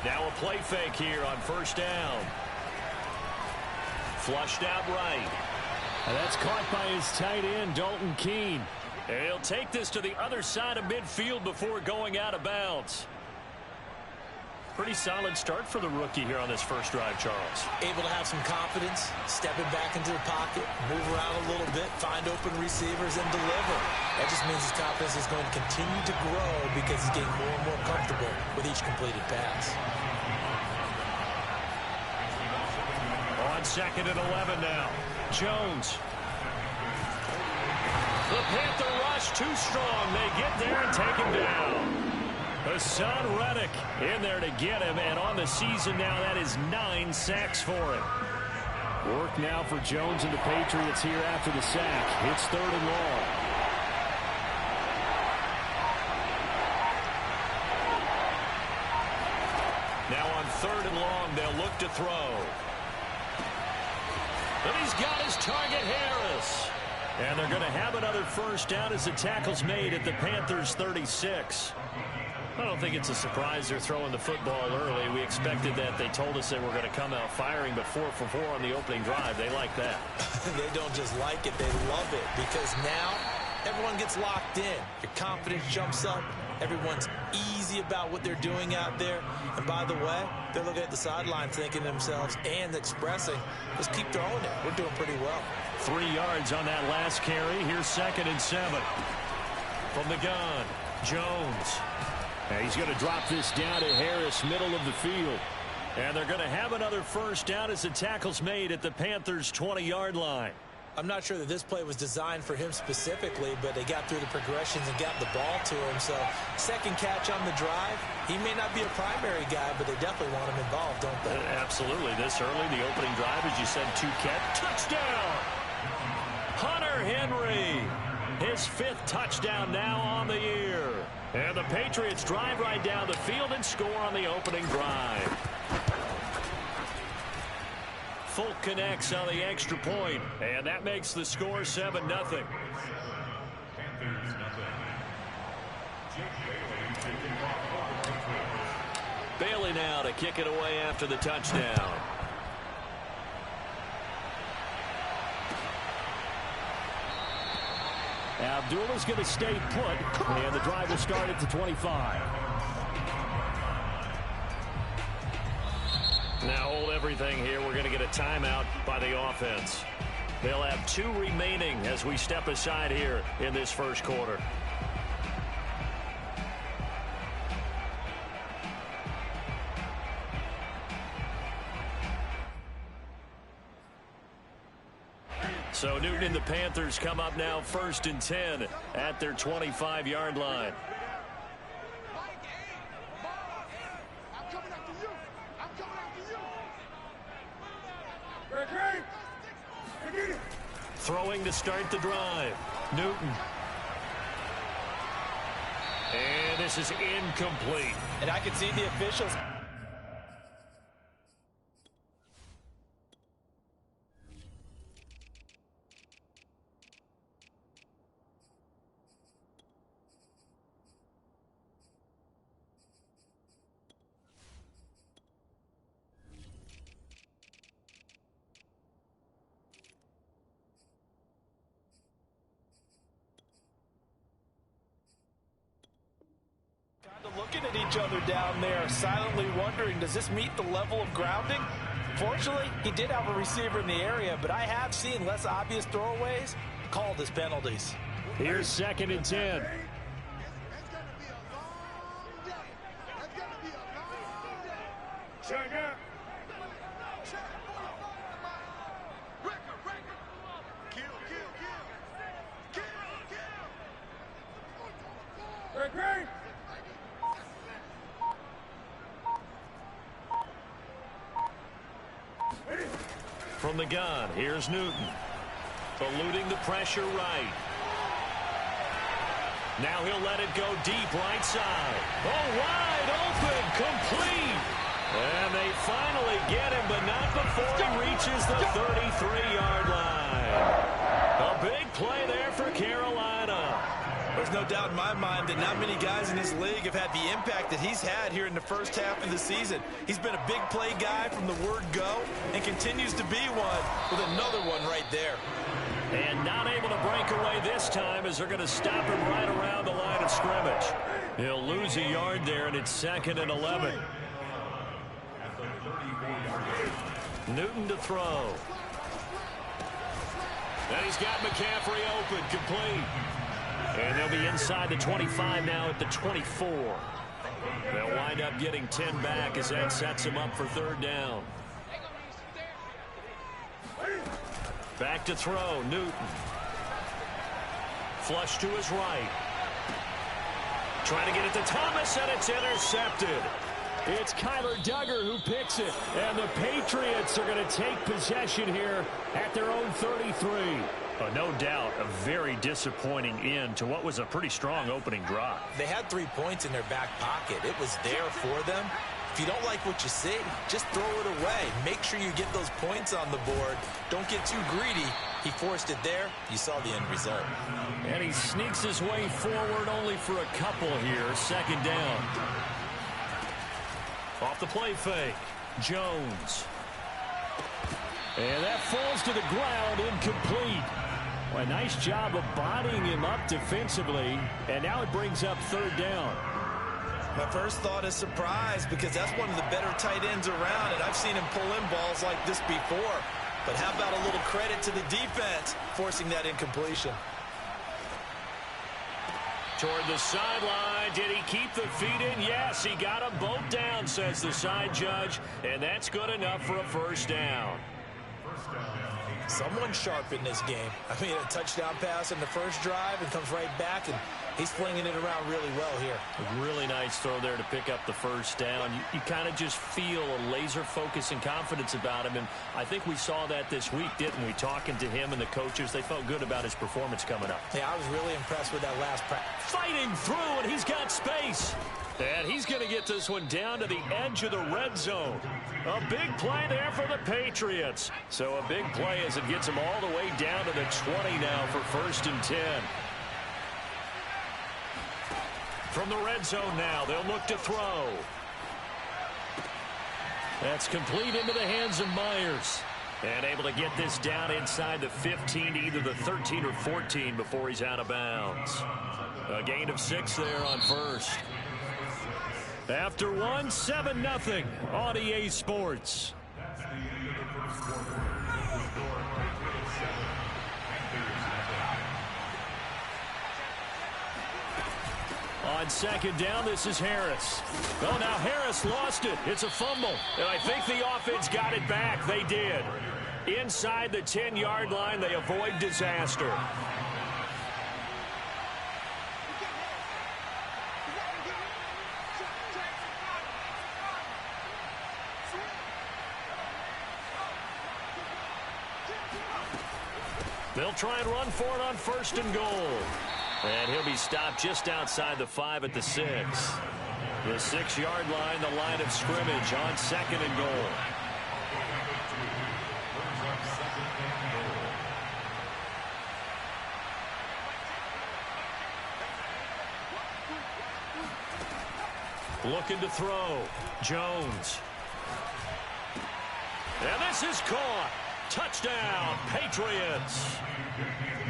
Now a play fake here on first down. Flushed out right. And that's caught by his tight end, Dalton Keene. And he'll take this to the other side of midfield before going out of bounds. Pretty solid start for the rookie here on this first drive, Charles. Able to have some confidence, stepping back into the pocket, move around a little bit, find open receivers, and deliver. That just means his confidence is going to continue to grow because he's getting more and more comfortable with each completed pass. On 2nd and 11 now. Jones. The Panther rush too strong. They get there and take him down. Hassan Reddick in there to get him, and on the season now, that is 9 sacks for him. Work now for Jones and the Patriots here after the sack. It's 3rd and long. Now on 3rd and long, they'll look to throw. And he's got his target, Harris. And they're going to have another first down as the tackle's made at the Panthers' 36. I don't think it's a surprise they're throwing the football early. We expected that. They told us they were going to come out firing, but 4 for 4 on the opening drive. They like that. They don't just like it, they love it, because now everyone gets locked in. Your confidence jumps up. Everyone's easy about what they're doing out there. And by the way, they're looking at the sideline thinking to themselves and expressing, let's keep throwing it. We're doing pretty well. 3 yards on that last carry. Here's 2nd and 7. From the gun, Jones. And he's going to drop this down to Harris, middle of the field. And they're going to have another first down as the tackle's made at the Panthers' 20-yard line. I'm not sure that this play was designed for him specifically, but they got through the progressions and got the ball to him. So, second catch on the drive. He may not be a primary guy, but they definitely want him involved, don't they? Absolutely. This early, the opening drive, as you said, 2 catch. Touchdown! Hunter Henry. His 5th touchdown now on the year. And the Patriots drive right down the field and score on the opening drive. Folk connects on the extra point, and that makes the score 7-0. Bailey now to kick it away after the touchdown. Abdullah's going to stay put, and the drive will start at the 25. Now hold everything here. We're going to get a timeout by the offense. They'll have 2 remaining as we step aside here in this first quarter. So Newton and the Panthers come up now 1st and 10 at their 25-yard line. Throwing to start the drive. Newton. And this is incomplete. And I can see the officials. Looking at each other down there, silently wondering, does this meet the level of grounding? Fortunately, he did have a receiver in the area, but I have seen less obvious throwaways called as penalties. Here's 2nd and 10. From the gun, here's Newton. Eluding the pressure right. Now he'll let it go deep right side. Oh, wide open, complete. And they finally get him, but not before he reaches the 33-yard line. A big play there for Carolina. There's no doubt in my mind that not many guys in this league have had the impact that he's had here in the first half of the season. He's been a big play guy from the word go and continues to be one with another one right there. And not able to break away this time as they're going to stop him right around the line of scrimmage. He'll lose a yard there, and it's 2nd and 11. Newton to throw. And he's got McCaffrey open, complete. And they'll be inside the 25 now at the 24. They'll wind up getting 10 back as that sets him up for 3rd down. Back to throw, Newton. Flush to his right. Trying to get it to Thomas, and it's intercepted. It's Kyler Duggar who picks it, and the Patriots are going to take possession here at their own 33. No doubt a very disappointing end to what was a pretty strong opening drive. They had 3 points in their back pocket. It was there for them. If you don't like what you see, just throw it away. Make sure you get those points on the board. Don't get too greedy. He forced it there. You saw the end result. And he sneaks his way forward only for a couple here. 2nd down. Off the play fake. Jones. And that falls to the ground, incomplete. Well, a nice job of bodying him up defensively. And now it brings up 3rd down. My first thought is surprise because that's one of the better tight ends around, and I've seen him pull in balls like this before. But how about a little credit to the defense forcing that incompletion? Toward the sideline. Did he keep the feet in? Yes, he got them both down, says the side judge. And that's good enough for a 1st down. Someone sharp in this game. I mean, a touchdown pass in the first drive and comes right back, and he's flinging it around really well here. A really nice throw there to pick up the 1st down. You kind of just feel a laser focus and confidence about him, and I think we saw that this week, didn't we? Talking to him and the coaches, they felt good about his performance coming up. Yeah, I was really impressed with that last practice. Fighting through, and he's got space. And he's going to get this one down to the edge of the red zone. A big play there for the Patriots. So a big play as it gets him all the way down to the 20 now for 1st and 10. From the red zone now, they'll look to throw. That's complete into the hands of Myers. And able to get this down inside the 15 to either the 13 or 14 before he's out of bounds. A gain of 6 there on 1st. After 1, 7-0 on EA Sports. On 2nd down, this is Harris. Oh, now Harris lost it. It's a fumble. And I think the offense got it back. They did. Inside the 10-yard line, they avoid disaster. They'll try and run for it on 1st and goal. And he'll be stopped just outside the 5 at the 6. The 6-yard line, the line of scrimmage on 2nd and goal. Looking to throw. Jones. And this is caught. Touchdown, Patriots.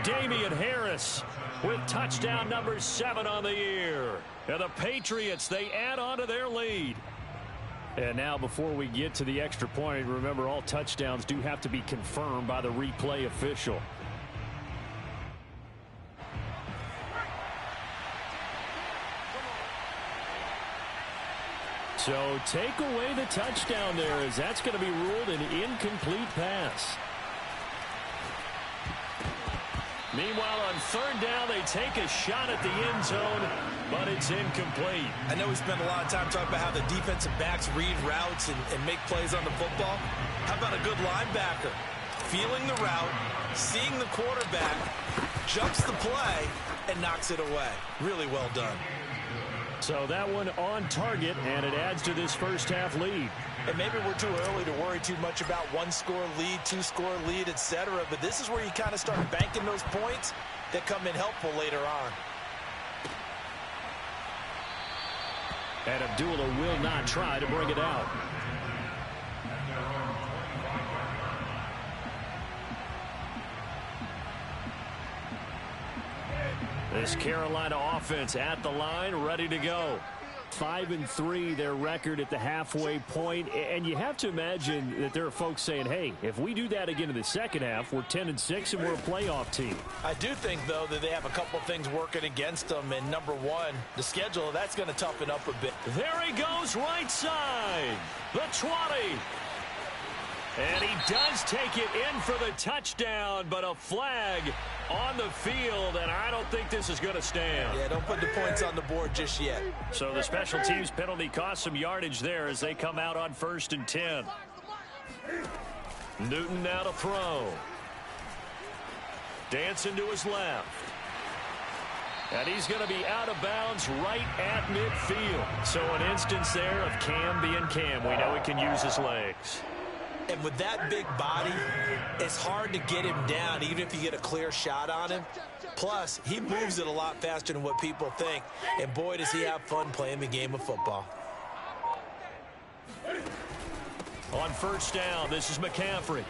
Damian Harris with touchdown number 7 on the year. And the Patriots, they add on to their lead. And now before we get to the extra point, remember all touchdowns do have to be confirmed by the replay official. So take away the touchdown there, as that's going to be ruled an incomplete pass. Meanwhile, on 3rd down, they take a shot at the end zone, but it's incomplete. I know we spent a lot of time talking about how the defensive backs read routes and make plays on the football. How about a good linebacker? Feeling the route, seeing the quarterback, jumps the play, and knocks it away. Really well done. So that one on target, and it adds to this first half lead. And maybe we're too early to worry too much about 1-score lead, 2-score lead, etc. But this is where you kind of start banking those points that come in helpful later on. And Abdullah will not try to bring it out. This Carolina offense at the line, ready to go. 5-3 their record at the halfway point, and you have to imagine that there are folks saying, hey, if we do that again in the second half, we're 10-6 and we're a playoff team. I do think, though, that they have a couple things working against them, and number one, the schedule, that's going to toughen up a bit. There he goes, right side, the 20. And he does take it in for the touchdown, but a flag on the field, and I don't think this is going to stand. Yeah, don't put the points on the board just yet. So the special teams penalty cost some yardage there as they come out on 1st and 10. Newton now to throw. Dancing to his left. And he's going to be out of bounds right at midfield. So an instance there of Cam being Cam. We know he can use his legs. And with that big body, it's hard to get him down, even if you get a clear shot on him. Plus, he moves it a lot faster than what people think. And boy, does he have fun playing the game of football. On 1st down, this is McCaffrey.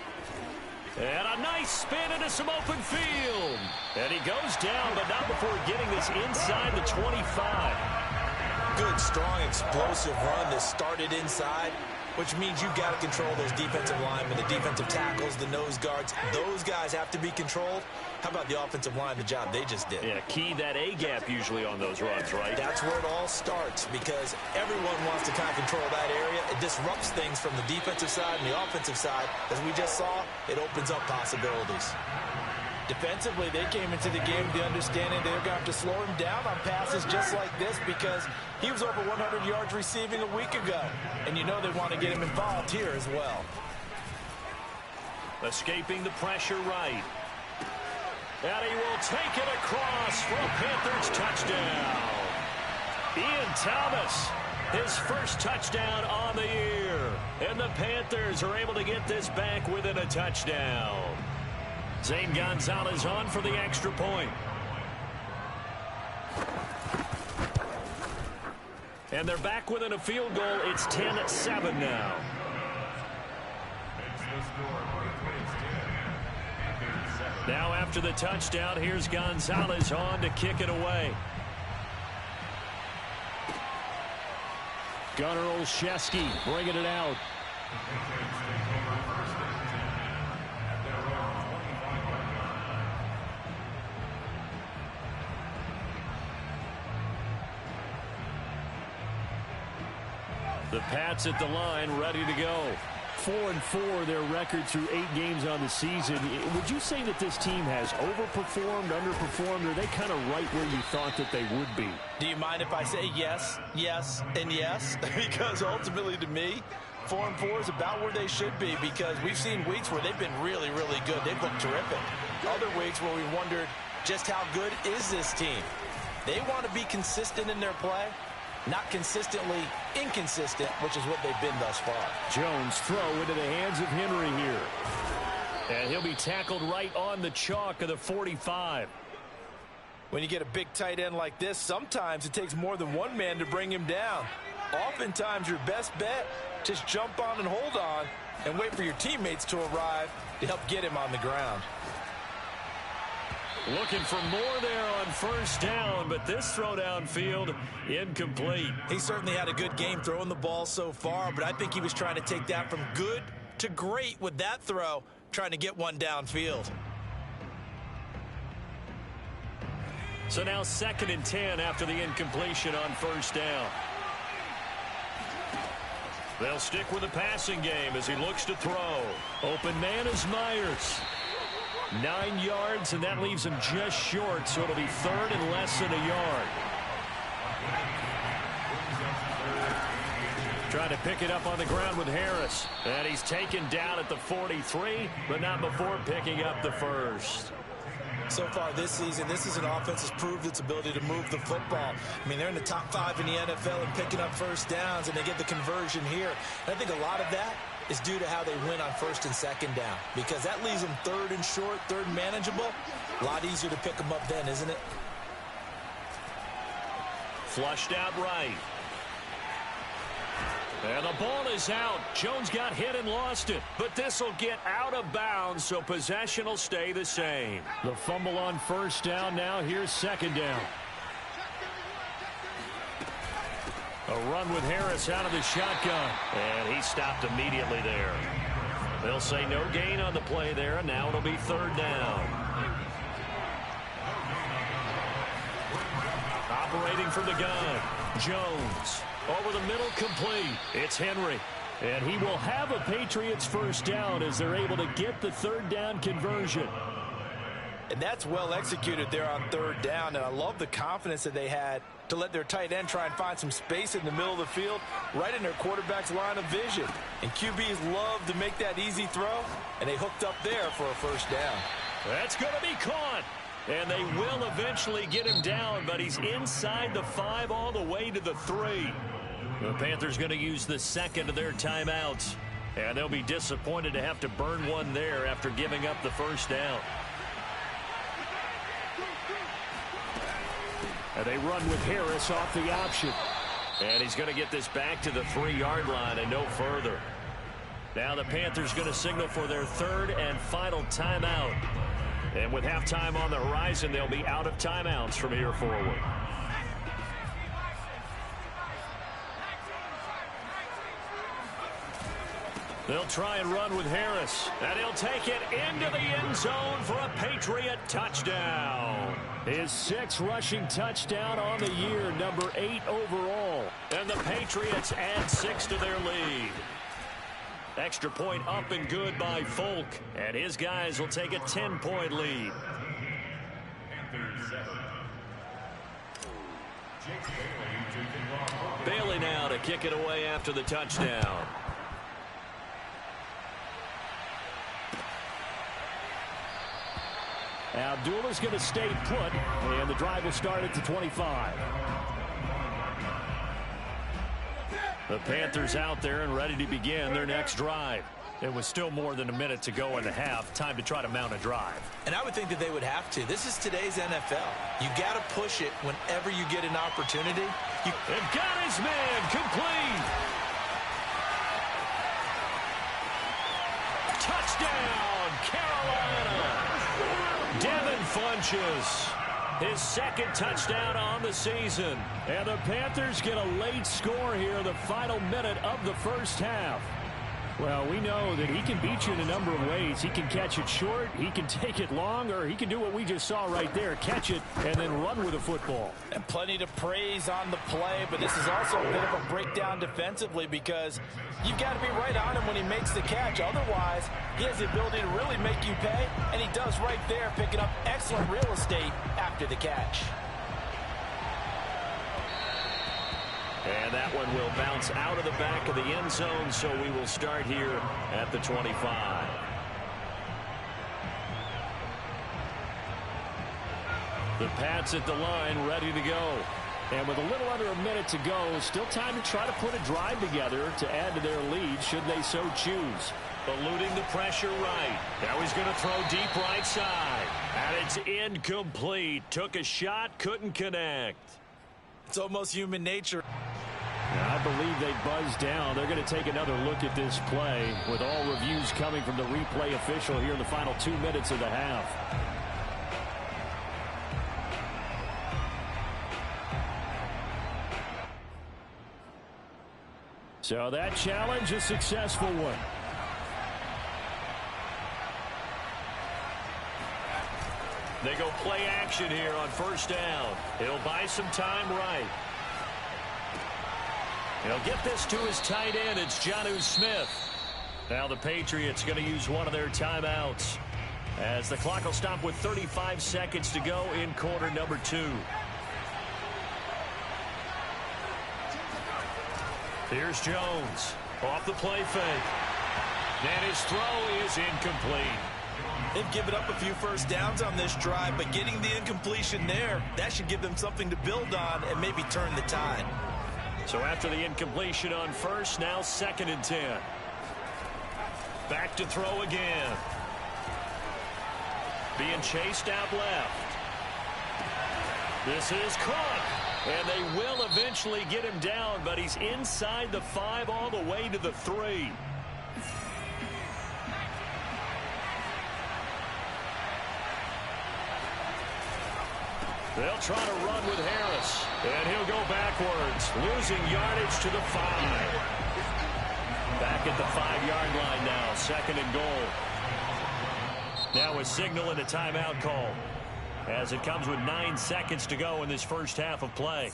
And a nice spin into some open field. And he goes down, but not before getting this inside the 25. Good, strong, explosive run that started inside, which means you've got to control those defensive linemen, the defensive tackles, the nose guards. Those guys have to be controlled. How about the offensive line, the job they just did? Yeah, key that A-gap usually on those runs, right? That's where it all starts, because everyone wants to kind of control that area. It disrupts things from the defensive side and the offensive side. As we just saw, it opens up possibilities. Defensively, they came into the game with the understanding they're going to have to slow him down on passes just like this, because he was over 100 yards receiving a week ago. And you know they want to get him involved here as well. Escaping the pressure right. And he will take it across for a Panthers touchdown. Ian Thomas, his first touchdown on the year. And the Panthers are able to get this back within a touchdown. Zane Gonzalez on for the extra point. And they're back within a field goal. It's 10-7 now. Now after the touchdown, here's Gonzalez on to kick it away. Gunnar Olszewski bringing it out. The Pats at the line, ready to go. 4-4 their record through 8 games on the season. Would you say that this team has overperformed, underperformed, or are they kind of right where you thought that they would be? Do you mind if I say yes, yes, and yes? Because ultimately to me, 4-4 is about where they should be, because we've seen weeks where they've been really, really good. They've looked terrific. Other weeks where we wondered just how good is this team. They want to be consistent in their play. Not consistently inconsistent, which is what they've been thus far. Jones throw into the hands of Henry here. And he'll be tackled right on the chalk of the 45. When you get a big tight end like this, sometimes it takes more than one man to bring him down. Oftentimes your best bet, just jump on and hold on and wait for your teammates to arrive to help get him on the ground. Looking for more there on 1st down, but this throw downfield incomplete. He certainly had a good game throwing the ball so far, but I think he was trying to take that from good to great with that throw, trying to get one downfield. So now 2nd and 10 after the incompletion on 1st down. They'll stick with the passing game as he looks to throw. Open man is Myers. 9 yards, and that leaves him just short, so it'll be 3rd and less than a yard. Trying to pick it up on the ground with Harris. And he's taken down at the 43, but not before picking up the first. So far this season, this is an offense that's proved its ability to move the football. I mean, they're in the top 5 in the NFL in picking up 1st downs, and they get the conversion here. And I think a lot of that is due to how they win on 1st and 2nd down, because that leaves them 3rd and short, 3rd and manageable. A lot easier to pick them up then, isn't it? Flushed out right. And the ball is out. Jones got hit and lost it. But this will get out of bounds, so possession will stay the same. The fumble on first down. Now here's second down. A run with Harris out of the shotgun. And he stopped immediately there. They'll say no gain on the play there, and now it'll be third down. Operating from the gun, Jones. Over the middle, complete. It's Henry. And he will have a Patriots first down as they're able to get the third down conversion. And that's well executed there on third down. And I love the confidence that they had to let their tight end try and find some space in the middle of the field, right in their quarterback's line of vision. And QBs love to make that easy throw, and they hooked up there for a first down. That's going to be caught. And they will eventually get him down, but he's inside the 5 all the way to the 3. The Panthers going to use the second of their timeouts. And they'll be disappointed to have to burn one there after giving up the first down. And they run with Harris off the option. And he's going to get this back to the 3-yard line and no further. Now the Panthers going to signal for their third and final timeout. And with halftime on the horizon, they'll be out of timeouts from here forward. They'll try and run with Harris. And he'll take it into the end zone for a Patriot touchdown. His 6th rushing touchdown on the year, number 8 overall. And the Patriots add 6 to their lead. Extra point up and good by Folk. And his guys will take a 10-point lead. Bailey now to kick it away after the touchdown. Abdullah's going to stay put, and the drive will start at the 25. The Panthers out there and ready to begin their next drive. It was still more than a minute to go in the half. Time to try to mount a drive. And I would think that they would have to. This is today's NFL. You got to push it whenever you get an opportunity. They've got his man complete. Touchdown, Carolina. Devin Funchess, his 2nd touchdown on the season. And the Panthers get a late score here, the final minute of the first half. Well, we know that he can beat you in a number of ways. He can catch it short, he can take it long, or he can do what we just saw right there, catch it and then run with the football. And plenty to praise on the play, but this is also a bit of a breakdown defensively because you've got to be right on him when he makes the catch. Otherwise, he has the ability to really make you pay, and he does right there, picking up excellent real estate after the catch. And that one will bounce out of the back of the end zone, so we will start here at the 25. The Pats at the line, ready to go. And with a little under a minute to go, still time to try to put a drive together to add to their lead, should they so choose. Eluding the pressure right. Now he's going to throw deep right side. And it's incomplete. Took a shot, couldn't connect. It's almost human nature. I believe they buzzed down. They're going to take another look at this play with all reviews coming from the replay official here in the final 2 minutes of the half. So that challenge, a successful one. They go play action here on first down. He'll buy some time right. He'll get this to his tight end. It's Jonnu Smith. Now the Patriots going to use one of their timeouts as the clock will stop with 35 seconds to go in quarter number 2. Here's Jones off the play fake. And his throw is incomplete. They've given up a few first downs on this drive, but getting the incompletion there, that should give them something to build on and maybe turn the tide. So after the incompletion on first, now 2nd and 10. Back to throw again. Being chased out left. This is caught. And they will eventually get him down, but he's inside the 5 all the way to the 3. They'll try to run with Harris. And he'll go backwards, losing yardage to the 5. Back at the 5-yard line now, 2nd and goal. Now a signal and a timeout call, as it comes with 9 seconds to go in this first half of play.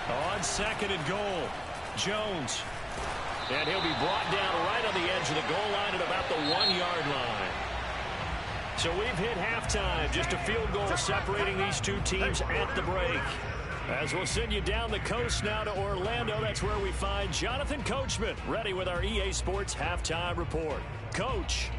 On 2nd and goal, Jones. And he'll be brought down right on the edge of the goal line at about the 1-yard line. So we've hit halftime. Just a field goal separating these two teams at the break. As we'll send you down the coast now to Orlando, that's where we find Jonathan Coachman ready with our EA Sports Halftime Report. Coach.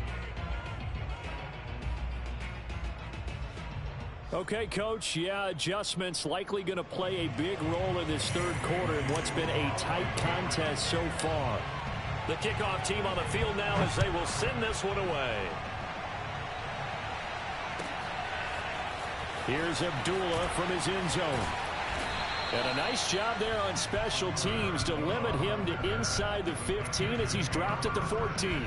Okay, Coach, yeah, adjustments likely going to play a big role in this third quarter in what's been a tight contest so far. The kickoff team on the field now as they will send this one away. Here's Abdullah from his end zone. And a nice job there on special teams to limit him to inside the 15 as he's dropped at the 14.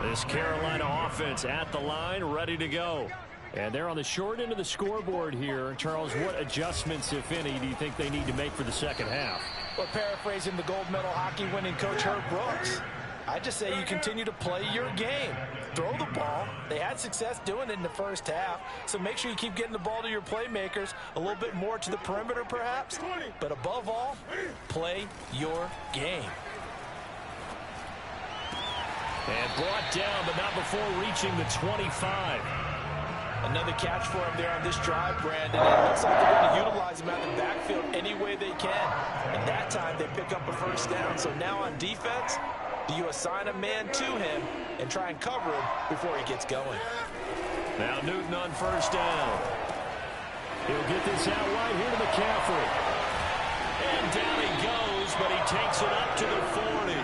This Carolina offense at the line, ready to go. And they're on the short end of the scoreboard here. Charles, what adjustments, if any, do you think they need to make for the second half? Well, paraphrasing the gold medal hockey winning coach Herb Brooks, I just say you continue to play your game. Throw the ball. They had success doing it in the first half, so make sure you keep getting the ball to your playmakers, a little bit more to the perimeter perhaps, but above all, play your game. And brought down, but not before reaching the 25. Another catch for him there on this drive, Brandon. It looks like they're going to utilize him out of the backfield any way they can. And that time they pick up a first down. So now on defense, do you assign a man to him and try and cover him before he gets going? Now Newton on first down. He'll get this out wide here to McCaffrey. And down he goes, but he takes it up to the 40.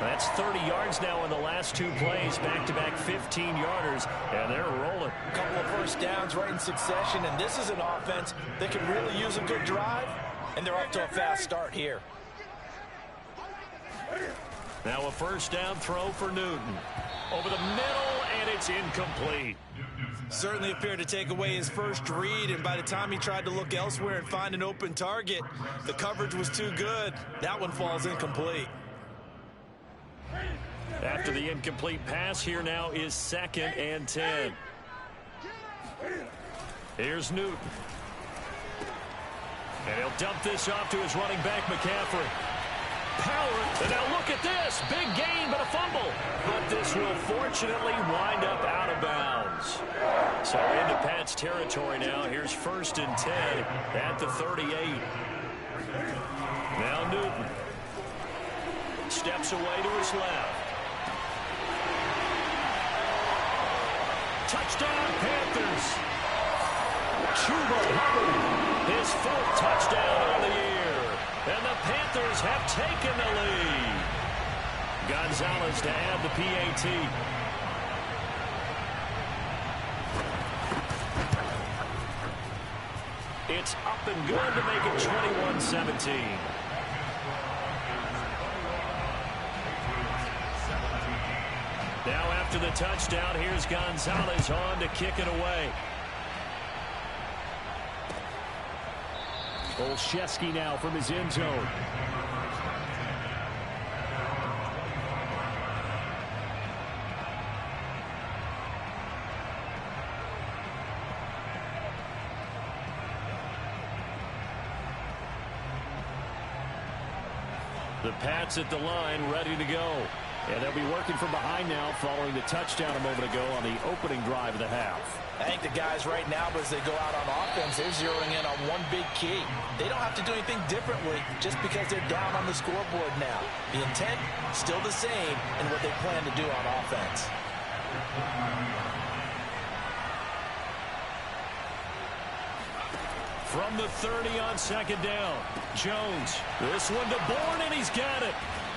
That's 30 yards now in the last 2 plays, back-to-back 15-yarders, and they're rolling. A couple of first downs right in succession, and this is an offense that can really use a good drive, and they're off to a fast start here. Now a first down throw for Newton. Over the middle, and it's incomplete. Certainly appeared to take away his first read, and by the time he tried to look elsewhere and find an open target, the coverage was too good. That one falls incomplete. After the incomplete pass, here now is 2nd and 10. Here's Newton. And he'll dump this off to his running back, McCaffrey. Power, and now look at this. Big gain, but a fumble. But this will fortunately wind up out of bounds. So into Pat's territory now. Here's 1st and 10 at the 38. Now Newton. Steps away to his left. Touchdown, Panthers. Chuba Hubbard, his 4th touchdown on the year. And the Panthers have taken the lead. Gonzalez to add the PAT. It's up and good to make it 21-17. Now after the touchdown, here's Gonzalez on to kick it away. Olszewski now from his end zone. The Pats at the line, ready to go. And they'll be working from behind now following the touchdown a moment ago on the opening drive of the half. I think the guys right now, as they go out on offense, they're zeroing in on one big key. They don't have to do anything differently just because they're down on the scoreboard now. The intent, still the same in what they plan to do on offense. From the 30 on second down. Jones. This one to Bourne, and he's got it.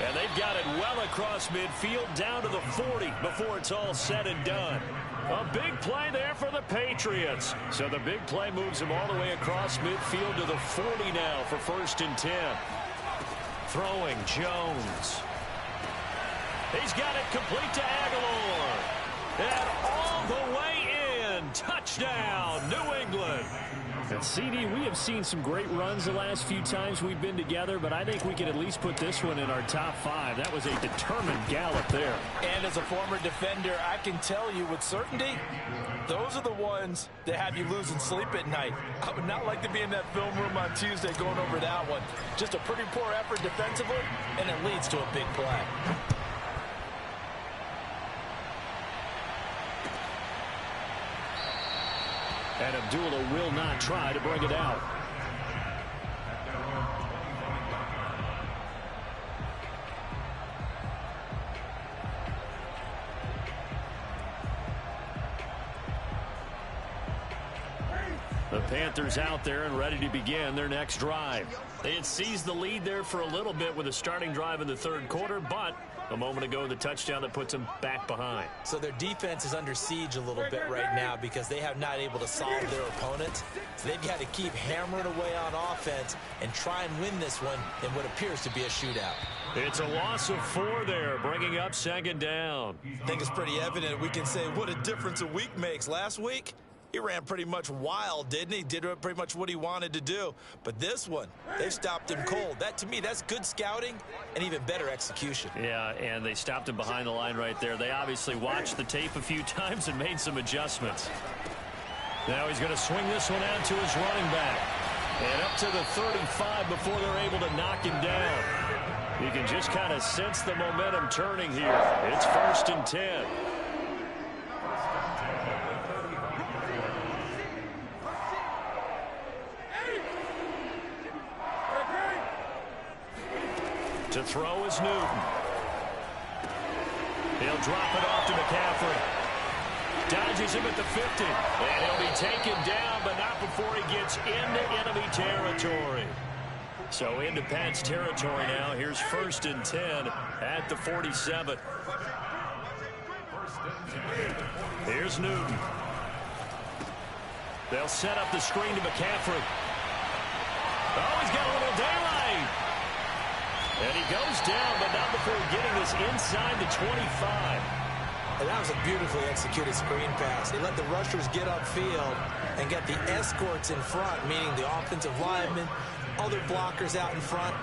And they've got it well across midfield down to the 40 before it's all said and done. A big play there for the Patriots. So the big play moves them all the way across midfield to the 40 now for 1st and 10. Throwing Jones. He's got it complete to Aguilar. And all the way in. Touchdown, New England. And CD, we have seen some great runs the last few times we've been together, but I think we can at least put this one in our top 5. That was a determined gallop there. And as a former defender, I can tell you with certainty, those are the ones that have you losing sleep at night. I would not like to be in that film room on Tuesday going over that one. Just a pretty poor effort defensively, and it leads to a big play. And Abdullah will not try to bring it out. The Panthers out there and ready to begin their next drive. They had seized the lead there for a little bit with a starting drive in the 3rd quarter, but a moment ago the touchdown that puts them back behind. So their defense is under siege a little bit right now because they have not able to solve their opponents. So they've got to keep hammering away on offense and try and win this one in what appears to be a shootout. It's a loss of 4 there, bringing up 2nd down. I think it's pretty evident we can say what a difference a week makes. Last week, he ran pretty much wild, didn't he? Did pretty much what he wanted to do. But this one, they've stopped him cold. That, to me, that's good scouting and even better execution. Yeah, and they stopped him behind the line right there. They obviously watched the tape a few times and made some adjustments. Now he's going to swing this one out to his running back. And up to the 35 before they're able to knock him down. You can just kind of sense the momentum turning here. It's 1st and 10. To throw is Newton. He'll drop it off to McCaffrey. Dodges him at the 50. And he'll be taken down, but not before he gets into enemy territory. So into Pat's territory now. Here's 1st and 10 at the 47. Here's Newton. They'll set up the screen to McCaffrey. Oh, he's got a little daylight. And he goes down, but not before getting this inside the 25. And that was a beautifully executed screen pass. They let the rushers get upfield and get the escorts in front, meaning the offensive linemen, other blockers out in front,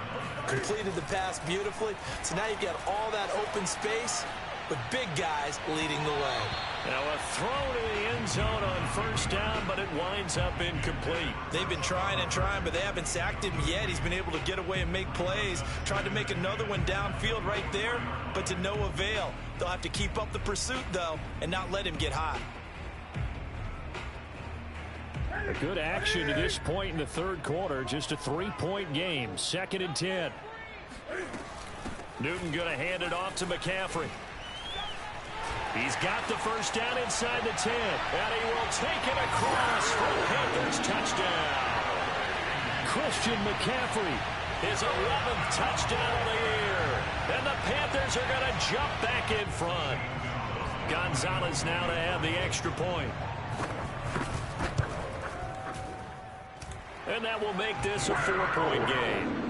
completed the pass beautifully. So now you've got all that open space with big guys leading the way. Now a throw to the end zone on 1st down, but it winds up incomplete. They've been trying and trying, but they haven't sacked him yet. He's been able to get away and make plays. Tried to make another one downfield right there, but to no avail. They'll have to keep up the pursuit, though, and not let him get hot. A good action to this point in the 3rd quarter. Just a 3-point game. 2nd and 10. Newton going to hand it off to McCaffrey. He's got the 1st down inside the 10. And he will take it across for the Panthers touchdown. Christian McCaffrey. His 11th touchdown of the year. And the Panthers are going to jump back in front. Gonzalez now to have the extra point. And that will make this a 4-point game.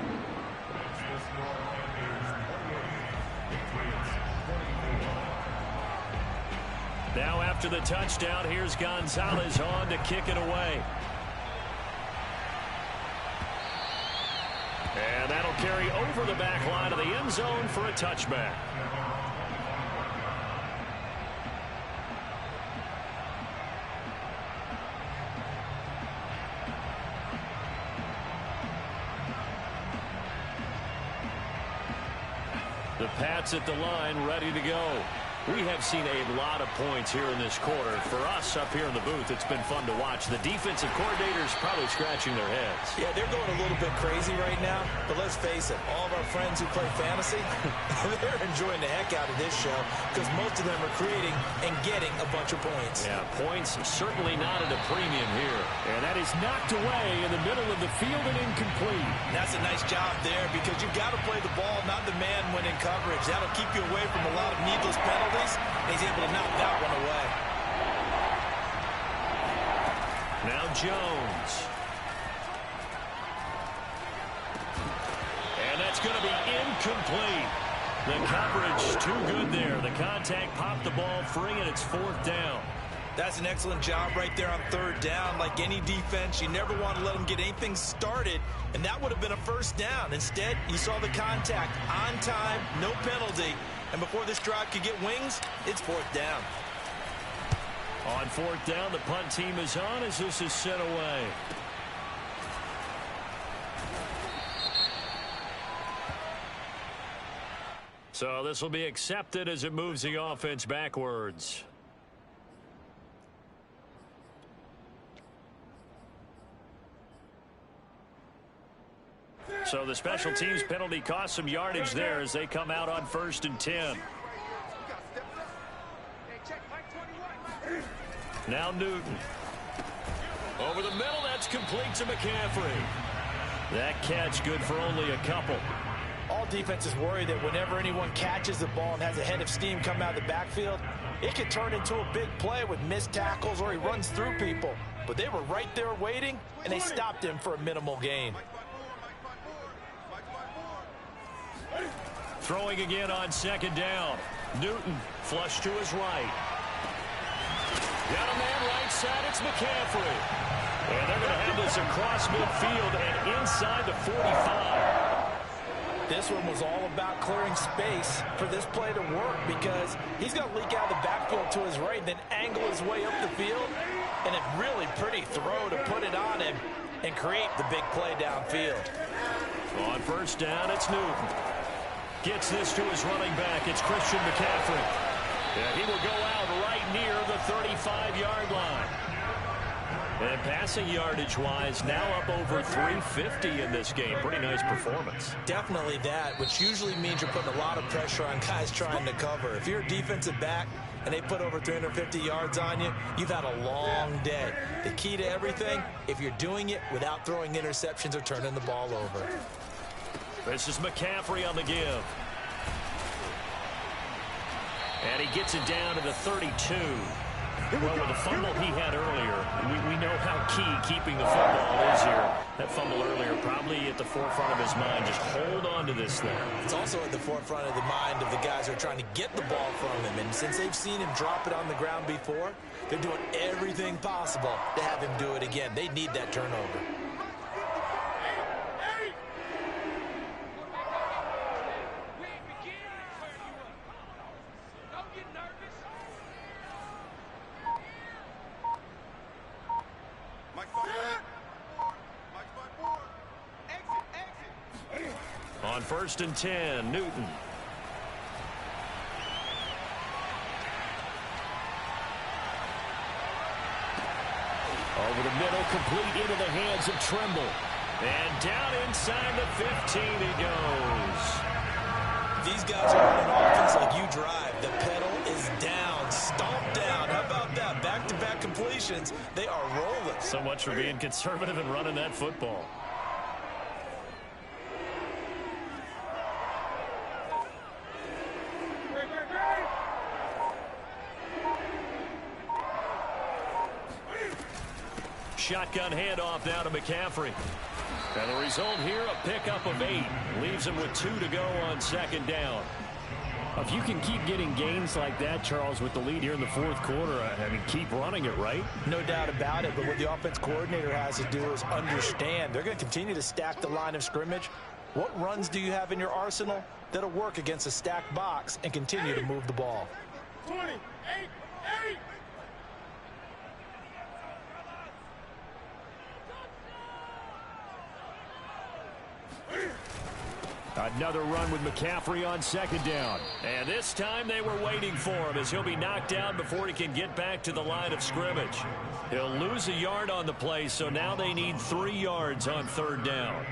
Now after the touchdown, here's Gonzalez on to kick it away. And that'll carry over the back line of the end zone for a touchback. The Pats at the line, ready to go. We have seen a lot of points here in this quarter. For us up here in the booth, it's been fun to watch. The defensive coordinators probably scratching their heads. Yeah, they're going a little bit crazy right now, but let's face it, all of our friends who play fantasy, they're enjoying the heck out of this show because most of them are creating and getting a bunch of points. Yeah, points certainly not at a premium here. And that is knocked away in the middle of the field and incomplete. And that's a nice job there because you've got to play the ball, not the man when in coverage. That'll keep you away from a lot of needless penalties. And he's able to knock that one away. Now Jones. And that's going to be incomplete. The coverage too good there. The contact popped the ball free, and it's 4th down. That's an excellent job right there on 3rd down. Like any defense, you never want to let them get anything started, and that would have been a 1st down. Instead, you saw the contact on time, no penalty, and before this drive could get wings, it's 4th down. On 4th down, the punt team is on as this is sent away. So this will be accepted as it moves the offense backwards. So the special teams penalty cost some yardage there as they come out on 1st and 10. Now Newton. Over the middle, that's complete to McCaffrey. That catch good for only a couple. All defenses worry that whenever anyone catches the ball and has a head of steam come out of the backfield, it could turn into a big play with missed tackles or he runs through people. But they were right there waiting, and they stopped him for a minimal gain. Throwing again on 2nd down. Newton flush to his right. Got a man right side. It's McCaffrey. And they're going to have this across midfield and inside the 45. This one was all about clearing space for this play to work because he's going to leak out of the backfield to his right, then angle his way up the field. And a really pretty throw to put it on him and create the big play downfield. On 1st down, it's Newton. Gets this to his running back. It's Christian McCaffrey. Yeah, he will go out right near the 35-yard line. And passing yardage-wise, now up over 350 in this game. Pretty nice performance. Definitely that, which usually means you're putting a lot of pressure on guys trying to cover. If you're a defensive back and they put over 350 yards on you, you've had a long day. The key to everything, if you're doing it without throwing interceptions or turning the ball over. This is McCaffrey on the give. And he gets it down to the 32. Well, with the fumble he had earlier, we know how key keeping the football is here. That fumble earlier probably at the forefront of his mind. Just hold on to this thing. It's also at the forefront of the mind of the guys who are trying to get the ball from him. And since they've seen him drop it on the ground before, they're doing everything possible to have him do it again. They need that turnover. On 1st and 10, Newton. Over the middle, complete into the hands of Trimble. And down inside the 15 he goes. These guys are running offense like you drive. The pedal is down, stomped down. How about that? Back-to-back completions. They are rolling. So much for being conservative and running that football. Shotgun handoff now to McCaffrey. And the result here, a pickup of 8. Leaves him with 2 to go on 2nd down. If you can keep getting gains like that, Charles, with the lead here in the 4th quarter, I mean, keep running it, right? No doubt about it, but what the offense coordinator has to do is understand. They're going to continue to stack the line of scrimmage. What runs do you have in your arsenal that'll work against a stacked box and continue to move the ball? 28-8. Another run with McCaffrey on second down. And this time they were waiting for him as he'll be knocked down before he can get back to the line of scrimmage. He'll lose a yard on the play, so now they need 3 yards on third down.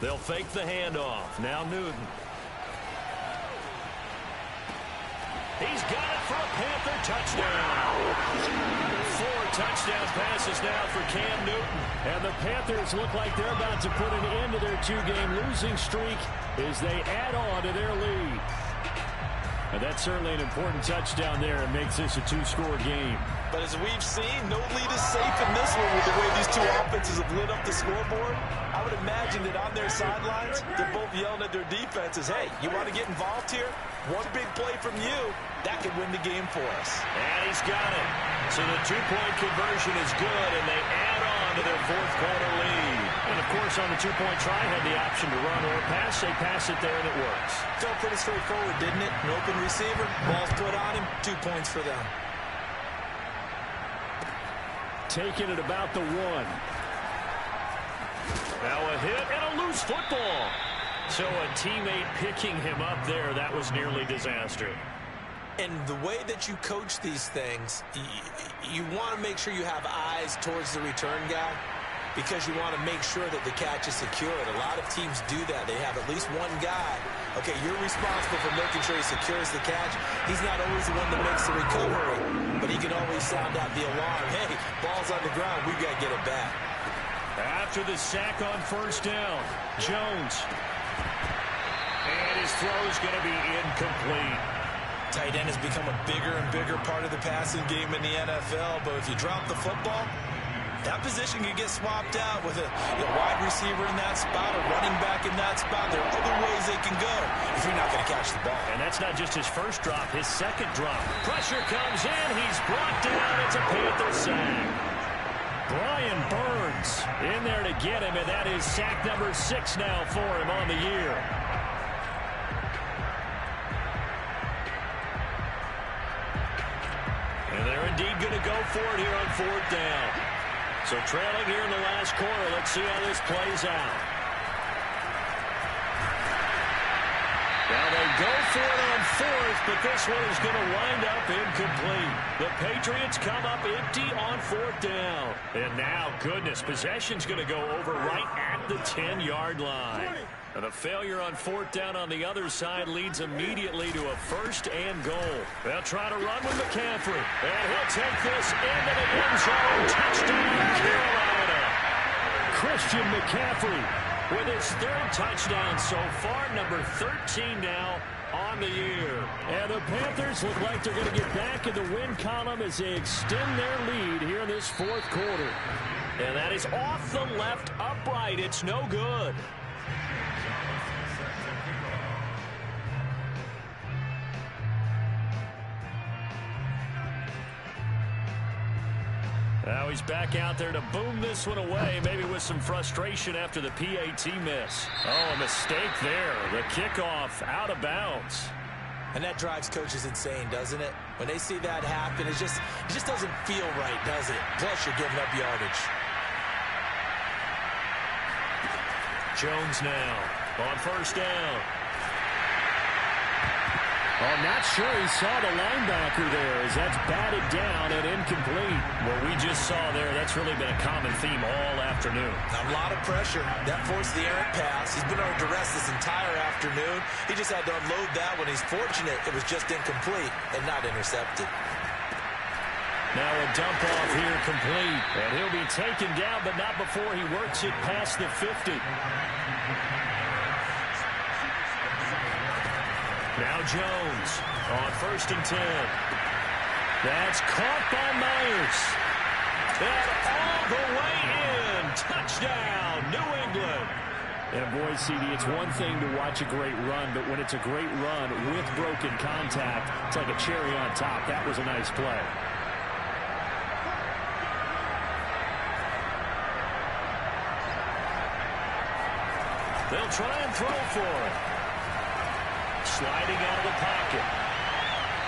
They'll fake the handoff. Now Newton. He's got it for a Panther touchdown. 4 touchdown passes now for Cam Newton. And the Panthers look like they're about to put an end to their 2-game losing streak as they add on to their lead. And that's certainly an important touchdown there. It makes this a 2-score game. But as we've seen, no lead is safe in this one with the way these 2 offenses have lit up the scoreboard. I would imagine that on their sidelines, they're both yelling at their defenses, hey, you want to get involved here? One big play from you, that could win the game for us. And he's got it. So the 2-point conversion is good, and they add on to their 4th quarter lead. And, of course, on the 2-point try, had the option to run or pass. They pass it there, and it works. Felt pretty straightforward, didn't it? An open receiver, ball's put on him, 2 points for them. Taking it about the 1. Now a hit and a loose football. So a teammate picking him up there, that was nearly disaster. And the way that you coach these things, you want to make sure you have eyes towards the return guy because you want to make sure that the catch is secured. A lot of teams do that. They have at least one guy. Okay, you're responsible for making sure he secures the catch. He's not always the one that makes the recovery, but he can always sound out the alarm. Hey, ball's on the ground. We've got to get it back. After the sack on first down, Jones. And his throw is going to be incomplete. Tight end has become a bigger and bigger part of the passing game in the NFL, but if you drop the football, that position can get swapped out with a wide receiver in that spot, a running back in that spot. There are other ways they can go if you're not going to catch the ball. And that's not just his first drop, his second drop. Pressure comes in. He's brought down. It's a Panther sack. Brian Burns in there to get him, and that is sack number 6 now for him on the year. And they're indeed going to go for it here on 4th down. So trailing here in the last quarter. Let's see how this plays out. Now they go for it on 4th, but this one is going to wind up incomplete. The Patriots come up empty on 4th down. And now, goodness, possession's going to go over right at the 10-yard line. And the failure on 4th down on the other side leads immediately to a 1st and goal. They'll try to run with McCaffrey. And he'll take this into the end zone. Touchdown, Carolina. Christian McCaffrey with his 3rd touchdown so far, number 13 now on the year. And the Panthers look like they're going to get back in the win column as they extend their lead here in this 4th quarter. And that is off the left upright. It's no good. Now he's back out there to boom this one away, maybe with some frustration after the PAT miss. Oh, a mistake there. The kickoff out of bounds. And that drives coaches insane, doesn't it? When they see that happen, it just doesn't feel right, does it? Plus, you're giving up yardage. Jones now on 1st down. I'm not sure he saw the linebacker there as that's batted down and incomplete. What we just saw there, that's really been a common theme all afternoon. A lot of pressure. That forced the errant pass. He's been under duress this entire afternoon. He just had to unload that one. He's fortunate it was just incomplete and not intercepted. Now a dump off here complete. And he'll be taken down, but not before he works it past the 50. Now Jones on 1st and 10. That's caught by Myers. And all the way in. Touchdown, New England. And boy, CD, it's one thing to watch a great run, but when it's a great run with broken contact, it's like a cherry on top. That was a nice play. They'll try and throw for it. Sliding out of the pocket.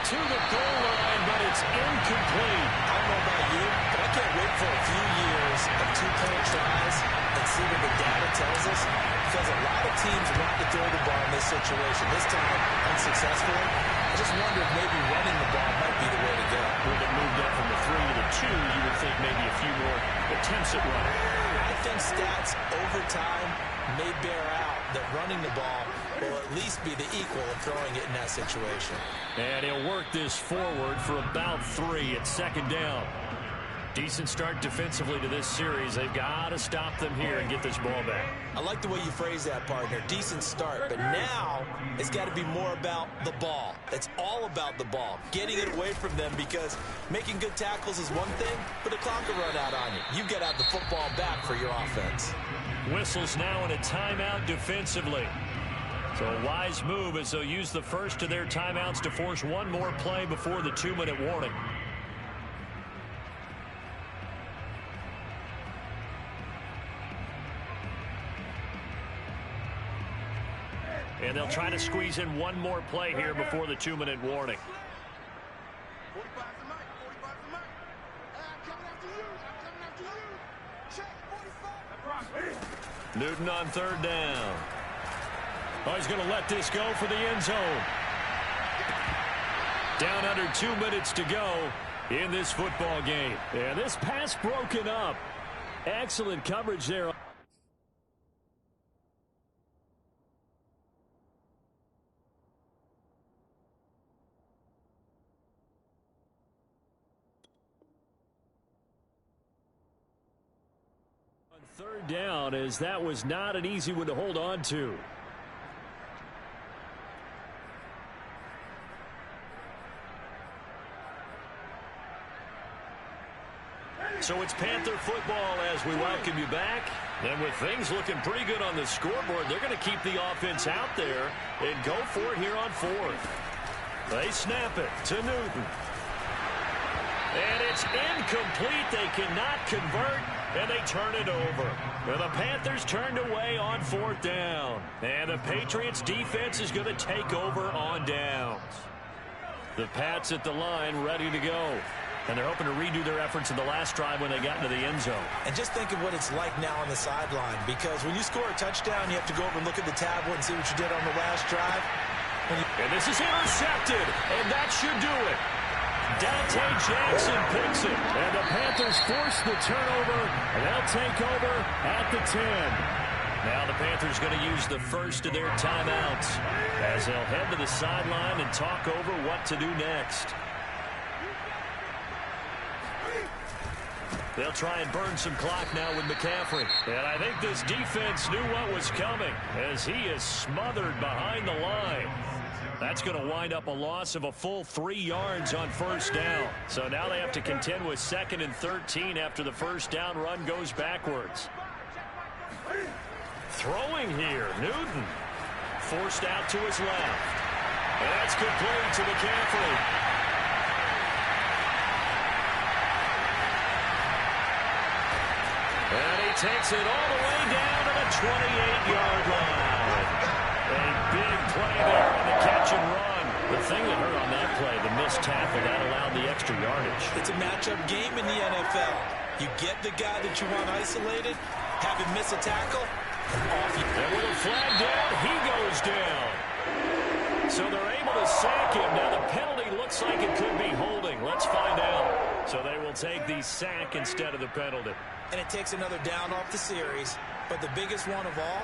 To the goal line, but it's incomplete. I don't know about you, but I can't wait for a few years of two-point tries and see what the data tells us, because a lot of teams want to throw the ball in this situation. This time, unsuccessfully. I just wonder if maybe running the ball might be the way to go. With it moved up from the 3 to the 2, you would think maybe a few more attempts at running. I think stats over time may bear out that running the ball will at least be the equal of throwing it in that situation. And he'll work this forward for about 3 at second down. Decent start defensively to this series. They've got to stop them here and get this ball back. I like the way you phrase that, partner. Decent start. But now it's got to be more about the ball. It's all about the ball. Getting it away from them, because making good tackles is one thing, but the clock will run out on you. You've got to have the football back for your offense. Whistles now in a timeout defensively. So a wise move as they'll use the first of their timeouts to force one more play before the 2-minute warning. And they'll try to squeeze in one more play here before the 2-minute warning. Newton on third down. Oh, he's going to let this go for the end zone. Down under 2 minutes to go in this football game. And this pass broken up. Excellent coverage there. On third down, as that was not an easy one to hold on to. So it's Panther football as we welcome you back. And with things looking pretty good on the scoreboard, they're going to keep the offense out there and go for it here on fourth. They snap it to Newton. And it's incomplete. They cannot convert, and they turn it over. Well, the Panthers turned away on fourth down. And the Patriots defense is going to take over on downs. The Pats at the line ready to go. And they're hoping to redo their efforts in the last drive when they got into the end zone. And just think of what it's like now on the sideline, because when you score a touchdown, you have to go over and look at the tablet and see what you did on the last drive. And this is intercepted, and that should do it. Dante Jackson picks it, and the Panthers force the turnover, and they'll take over at the 10. Now the Panthers going to use the first of their timeouts as they'll head to the sideline and talk over what to do next. They'll try and burn some clock now with McCaffrey. And I think this defense knew what was coming as he is smothered behind the line. That's going to wind up a loss of a full 3 yards on first down. So now they have to contend with 2nd and 13 after the first down run goes backwards. Throwing here, Newton. Forced out to his left. And that's complete to McCaffrey. And he takes it all the way down to the 28-yard line. A big play there on the catch and run. The thing that hurt on that play, the missed tackle, that allowed the extra yardage. It's a matchup game in the NFL. You get the guy that you want isolated, have him miss a tackle, off you. And with a flag down, he goes down. So they're able to sack him. Now the penalty looks like it could be holding. Let's find out. So they will take the sack instead of the penalty. And it takes another down off the series. But the biggest one of all,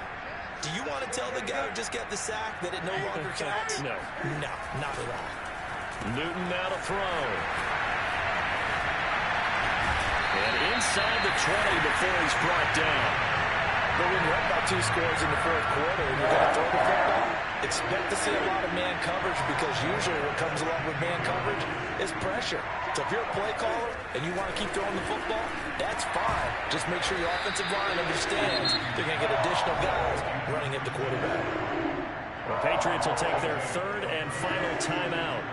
do you want to tell the guy who just got the sack that it no longer counts? No. No, not at all. Newton now to throw. And inside the 20 before he's brought down. But when you're up by 2 scores in the fourth quarter and you're going to throw the football, expect to see a lot of man coverage, because usually what comes along with man coverage is pressure. So if you're a play caller and you want to keep throwing the football, that's fine. Just make sure your offensive line understands they're going to get additional guys running at the quarterback. The Patriots will take their 3rd and final timeout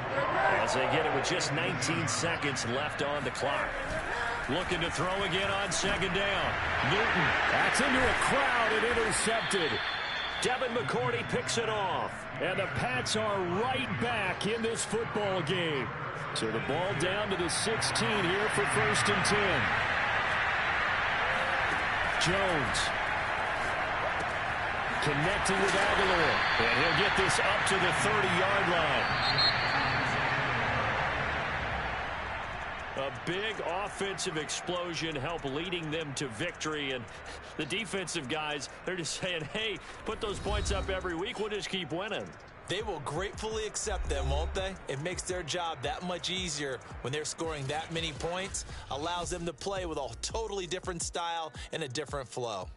as they get it with just 19 seconds left on the clock. Looking to throw again on 2nd down. Newton. That's into a crowd and intercepted. Devin McCourty picks it off. And the Pats are right back in this football game. So the ball down to the 16 here for 1st and 10. Jones connecting with Aguilar. And he'll get this up to the 30-yard line. A big offensive explosion helped leading them to victory. And the defensive guys, they're just saying, hey, put those points up every week. We'll just keep winning. They will gratefully accept them, won't they? It makes their job that much easier when they're scoring that many points. Allows them to play with a totally different style and a different flow.